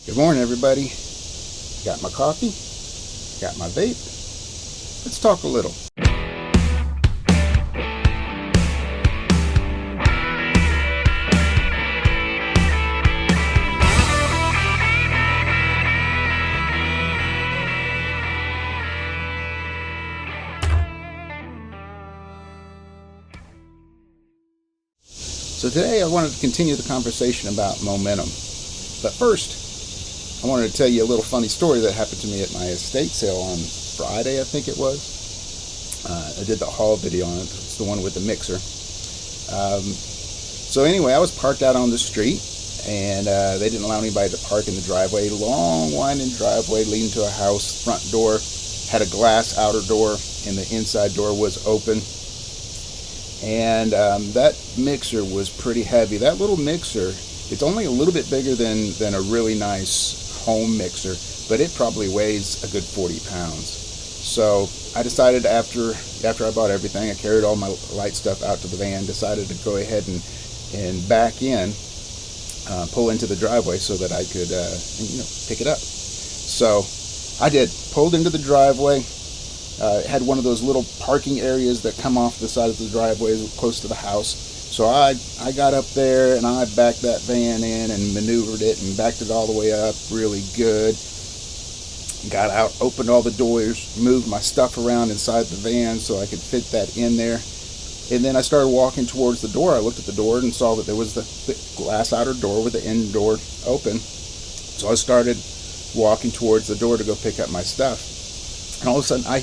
Good morning, everybody. Got my coffee, got my vape. Let's talk a little. So today I wanted to continue the conversation about momentum. But first, I wanted to tell you a little funny story that happened to me at my estate sale on Friday, I think it was. I did the haul video on it. It's the one with the mixer. So anyway, I was parked out on the street, and they didn't allow anybody to park in the driveway. Long, winding driveway leading to a house. Front door had a glass outer door, and the inside door was open. And that mixer was pretty heavy. That little mixer, it's only a little bit bigger than a really nice home mixer, but it probably weighs a good 40 pounds. So I decided after I bought everything, I carried all my light stuff out to the van, decided to go ahead and back in, pull into the driveway so that I could pick it up. So I did, pulled into the driveway. It had one of those little parking areas that come off the side of the driveway close to the house. So I got up there and I backed that van in and maneuvered it and backed it all the way up really good. Got out, opened all the doors, moved my stuff around inside the van so I could fit that in there. And then I started walking towards the door. I looked at the door and saw that there was the glass outer door with the end door open. So I started walking towards the door to go pick up my stuff. And all of a sudden I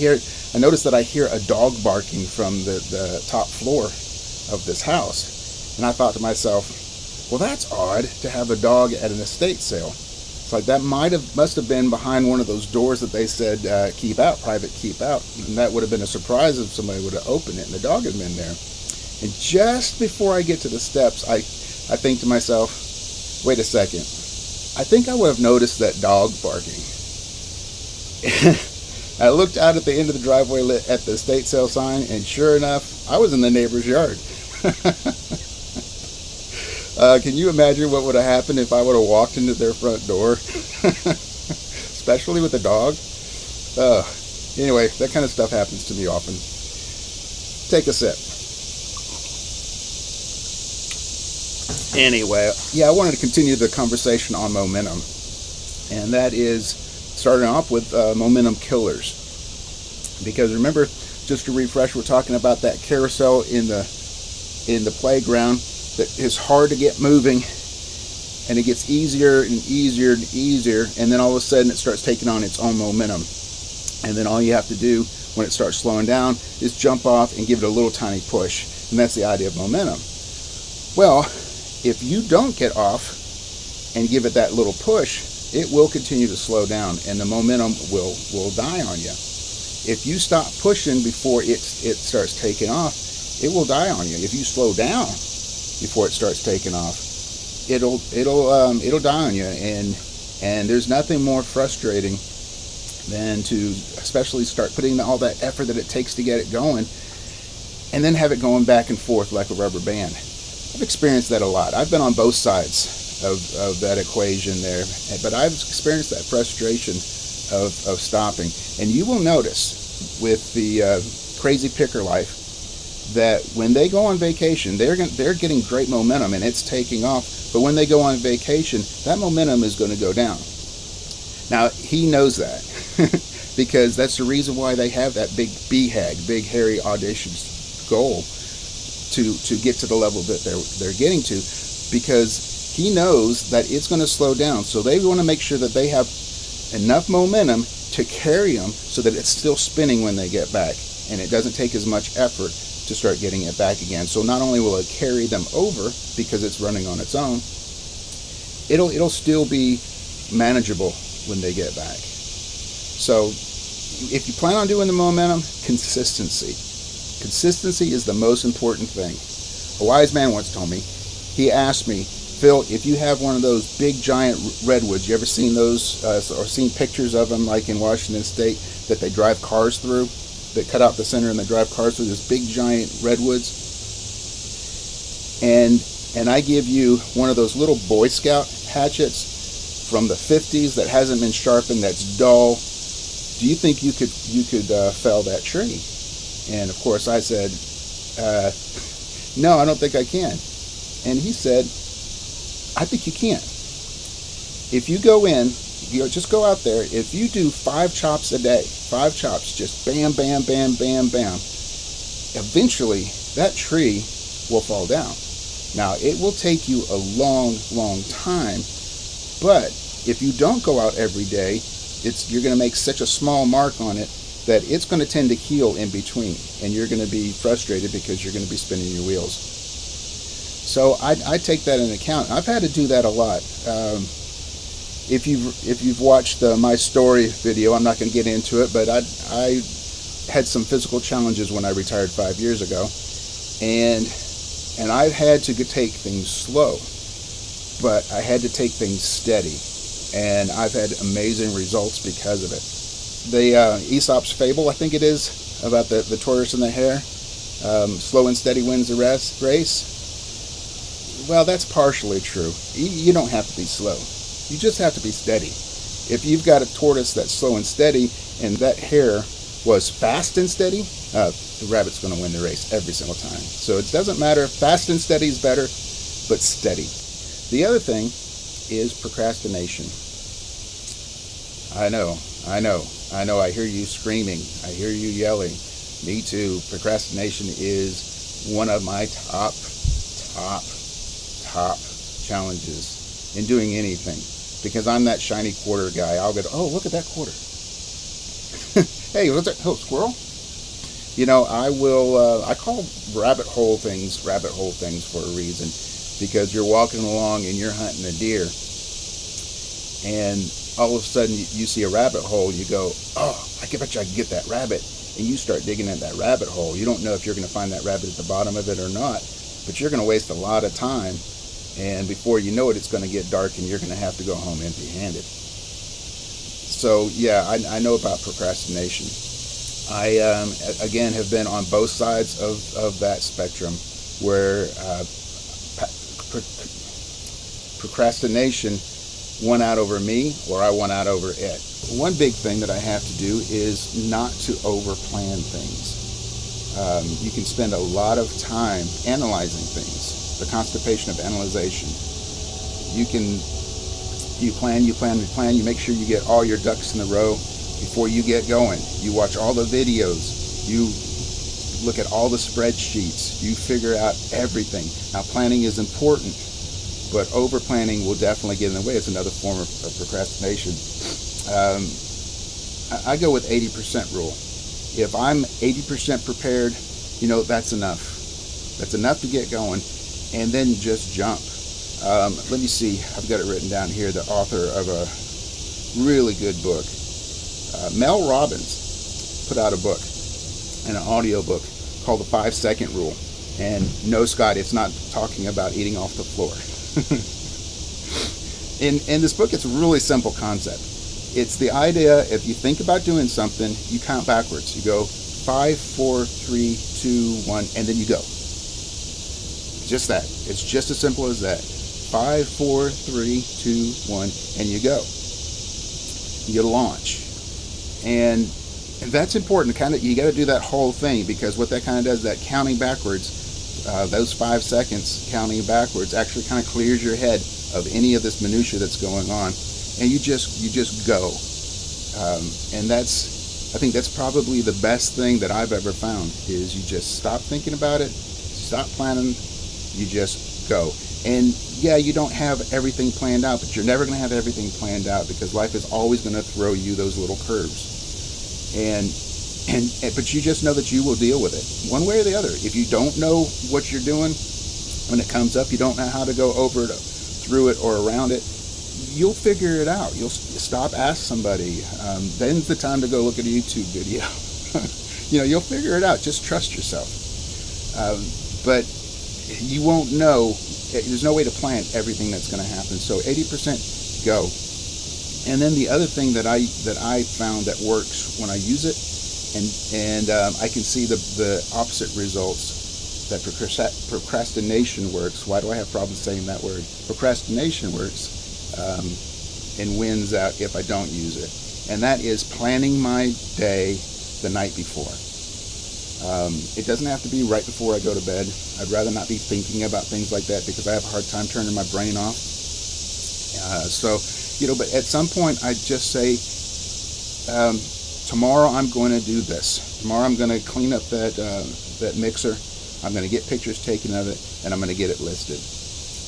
noticed that I hear a dog barking from the top floor of this house. And I thought to myself, well, that's odd to have a dog at an estate sale. It's like that must have been behind one of those doors that they said keep out, private keep out. And that would have been a surprise if somebody would have opened it and the dog had been there. And just before I get to the steps, I think to myself, wait a second. I think I would have noticed that dog barking. I looked out at the end of the driveway at the estate sale sign, and sure enough, I was in the neighbor's yard. Can you imagine what would have happened if I would have walked into their front door? Especially with a dog. Anyway, that kind of stuff happens to me often. Take a sip. Anyway, I wanted to continue the conversation on momentum. And that is starting off with momentum killers. Because remember, just to refresh, we're talking about that carousel in the playground that is hard to get moving, and it gets easier and easier and easier, and then all of a sudden it starts taking on its own momentum. And then all you have to do when it starts slowing down is jump off and give it a little tiny push. And that's the idea of momentum. Well, if you don't get off and give it that little push, it will continue to slow down and the momentum will die on you. If you stop pushing before it starts taking off, it will die on you. If you slow down before it starts taking off, it'll die on you. And there's nothing more frustrating than to especially start putting all that effort that it takes to get it going and then have it going back and forth like a rubber band. I've experienced that a lot. I've been on both sides of that equation there, but I've experienced that frustration of stopping. And you will notice with the crazy picker life that when they go on vacation, they're getting great momentum and it's taking off. But when they go on vacation, that momentum is going to go down. Now he knows that because that's the reason why they have that big BHAG, big hairy audacious goal to get to the level that they're getting to, because he knows that it's going to slow down. So they want to make sure that they have enough momentum to carry them so that it's still spinning when they get back, and it doesn't take as much effort to start getting it back again. So not only will it carry them over because it's running on its own, it'll still be manageable when they get back. So if you plan on doing the momentum, consistency is the most important thing. A wise man once told me, he asked me, Phil, if you have one of those big giant redwoods, you ever seen those or seen pictures of them like in Washington State that they drive cars through? They cut out the center and they drive cars through this big giant redwoods. And I give you one of those little Boy Scout hatchets from the 50s that hasn't been sharpened, that's dull. Do you think you could fell that tree? And of course I said, no, I don't think I can. And he said, I think you can. If you go in, just go out there. If you do 5 chops a day, 5 chops, just bam, bam, bam, bam, bam, eventually that tree will fall down. Now, it will take you a long, long time, but if you don't go out every day, you're going to make such a small mark on it that it's going to tend to heal in between, and you're going to be frustrated because you're going to be spinning your wheels. So I take that into account. I've had to do that a lot. If you've watched my story video, I'm not going to get into it, but I had some physical challenges when I retired 5 years ago, and I've had to take things slow, but I had to take things steady, and I've had amazing results because of it. The Aesop's fable, I think it is, about the tortoise and the hare, slow and steady wins the race. Well, that's partially true. You don't have to be slow. You just have to be steady. If you've got a tortoise that's slow and steady, and that hare was fast and steady, the rabbit's going to win the race every single time. So it doesn't matter. Fast and steady is better, but steady. The other thing is procrastination. I know. I hear you screaming. I hear you yelling. Me too. Procrastination is one of my top challenges in doing anything, because I'm that shiny quarter guy. I'll go, oh, look at that quarter. Hey, what's that? Oh, squirrel? You know, I call rabbit hole things for a reason, because you're walking along and you're hunting a deer, and all of a sudden you see a rabbit hole, you go, oh, I bet you I can get that rabbit, and you start digging at that rabbit hole. You don't know if you're going to find that rabbit at the bottom of it or not, but you're going to waste a lot of time, and before you know it, it's going to get dark and you're going to have to go home empty-handed. So yeah, I know about procrastination. I again have been on both sides of that spectrum, where procrastination won out over me, or I won out over it. One big thing that I have to do is not to over-plan things. You can spend a lot of time analyzing things, the constipation of analyzation. You plan, you make sure you get all your ducks in a row before you get going. You watch all the videos, you look at all the spreadsheets, you figure out everything. Now, planning is important, but over planning will definitely get in the way. It's another form of procrastination. I go with 80% rule. If I'm 80% prepared, that's enough. That's enough to get going, and then just jump. Let me see, I've got it written down here, the author of a really good book. Mel Robbins put out a book, an audio book, called The 5-Second Rule. And no, Scott, it's not talking about eating off the floor. In this book, it's a really simple concept. It's the idea, if you think about doing something, you count backwards. You go 5, 4, 3, 2, 1, and then you go. Just that. It's just as simple as that. 5, 4, 3, 2, 1, and you go. You launch. And that's important. You got to do that whole thing, because what that kind of does, that counting backwards, those 5 seconds counting backwards actually kind of clears your head of any of this minutia that's going on, and you just go. And I think that's probably the best thing that I've ever found, is you just stop thinking about it, stop planning, you just go. And yeah, you don't have everything planned out, but you're never going to have everything planned out, because life is always going to throw you those little curves. But you just know that you will deal with it one way or the other. If you don't know what you're doing when it comes up, you don't know how to go over it, through it, or around it, you'll figure it out. You'll stop, ask somebody. Then's the time to go look at a YouTube video. You'll figure it out. Just trust yourself. But you won't know. There's no way to plan everything that's going to happen. So 80% go. And then the other thing that I found that works when I use it, and I can see the opposite results, that procrastination works. Why do I have problems saying that word? Procrastination works. and wins out if I don't use it. And that is planning my day the night before. It doesn't have to be right before I go to bed. I'd rather not be thinking about things like that because I have a hard time turning my brain off. But at some point I just say, tomorrow I'm going to do this. Tomorrow I'm going to clean up that mixer. I'm going to get pictures taken of it, and I'm going to get it listed.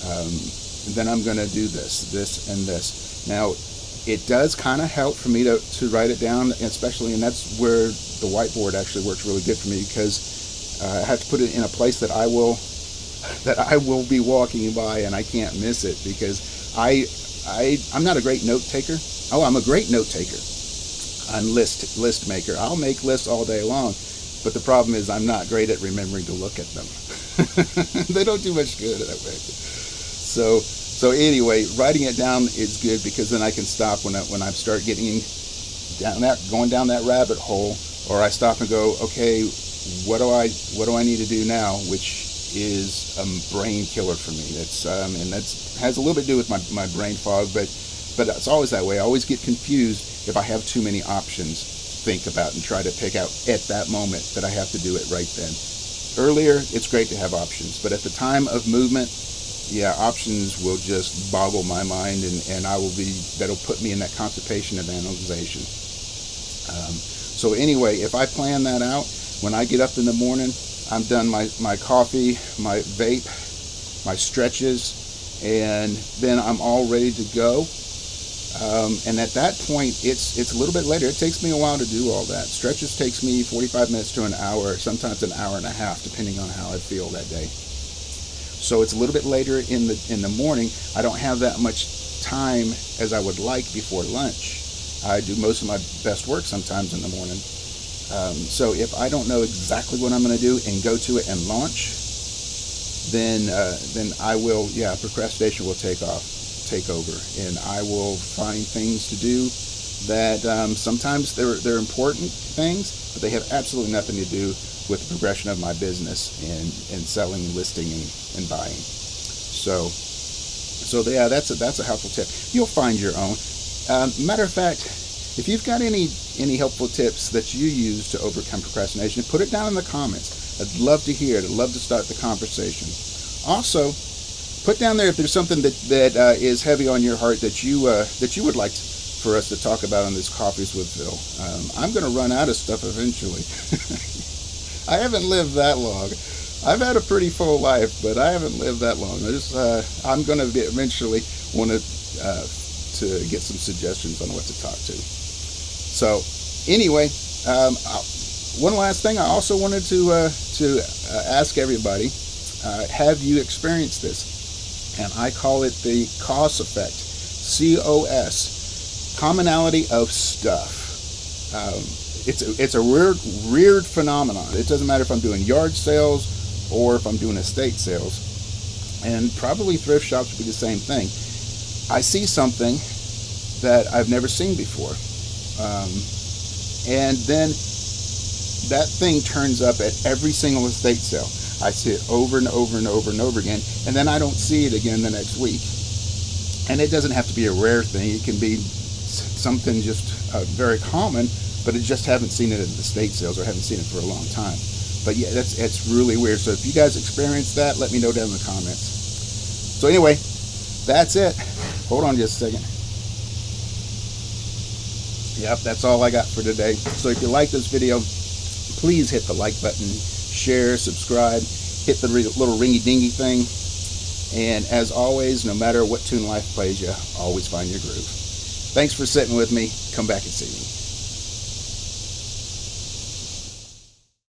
And then I'm going to do this, and this. Now, it does kind of help for me to write it down, especially, and that's where the whiteboard actually works really good for me, because I have to put it in a place that I will be walking by, and I can't miss it, because I'm not a great note taker. Oh, I'm a great note taker. I'm list maker. I'll make lists all day long, but the problem is I'm not great at remembering to look at them. They don't do much good that way. So anyway, writing it down is good, because then I can stop when I start going down that rabbit hole, or I stop and go, okay, what do I need to do now, which is a brain killer for me. And that's has a little bit to do with my brain fog, but it's always that way. I always get confused if I have too many options to think about and try to pick out at that moment that I have to do it right then. Earlier, it's great to have options, but at the time of movement, yeah, options will just boggle my mind, and that'll put me in that constipation of analyzation. So anyway, if I plan that out, when I get up in the morning, I'm done my coffee, my vape, my stretches, and then I'm all ready to go. And at that point, it's a little bit later. It takes me a while to do all that. Stretches takes me 45 minutes to an hour, sometimes an hour and a half, depending on how I feel that day. So it's a little bit later in the morning. I don't have that much time as I would like before lunch. I do most of my best work sometimes in the morning. So if I don't know exactly what I'm going to do and go to it and launch, then I will, procrastination will take over, and I will find things to do that sometimes they're important things, but they have absolutely nothing to do with the progression of my business and selling, listing, and buying. So yeah, that's a helpful tip. You'll find your own. Matter of fact, if you've got any helpful tips that you use to overcome procrastination, put it down in the comments. I'd love to hear it. I'd love to start the conversation. Also, put down there if there's something that is heavy on your heart that you would like for us to talk about on this Coffees with Phil. I'm going to run out of stuff eventually. I haven't lived that long. I've had a pretty full life, but I haven't lived that long. I'm going to eventually want to get some suggestions on what to talk to. So anyway, one last thing I also wanted to ask everybody, have you experienced this? And I call it the COS effect, COS, commonality of stuff. It's a weird phenomenon. It doesn't matter if I'm doing yard sales or if I'm doing estate sales, and probably thrift shops would be the same thing. I see something that I've never seen before, and then that thing turns up at every single estate sale. I see it over and over and over and over again, and then I don't see it again the next week. And it doesn't have to be a rare thing. It can be something just very common, but I just haven't seen it at the estate sales or haven't seen it for a long time. But yeah, it's really weird. So if you guys experience that, let me know down in the comments. So anyway, that's it. Hold on just a second. Yep, that's all I got for today. So if you like this video, please hit the like button, share, subscribe, hit the little ringy-dingy thing. And as always, no matter what tune life plays you, always find your groove. Thanks for sitting with me. Come back and see me.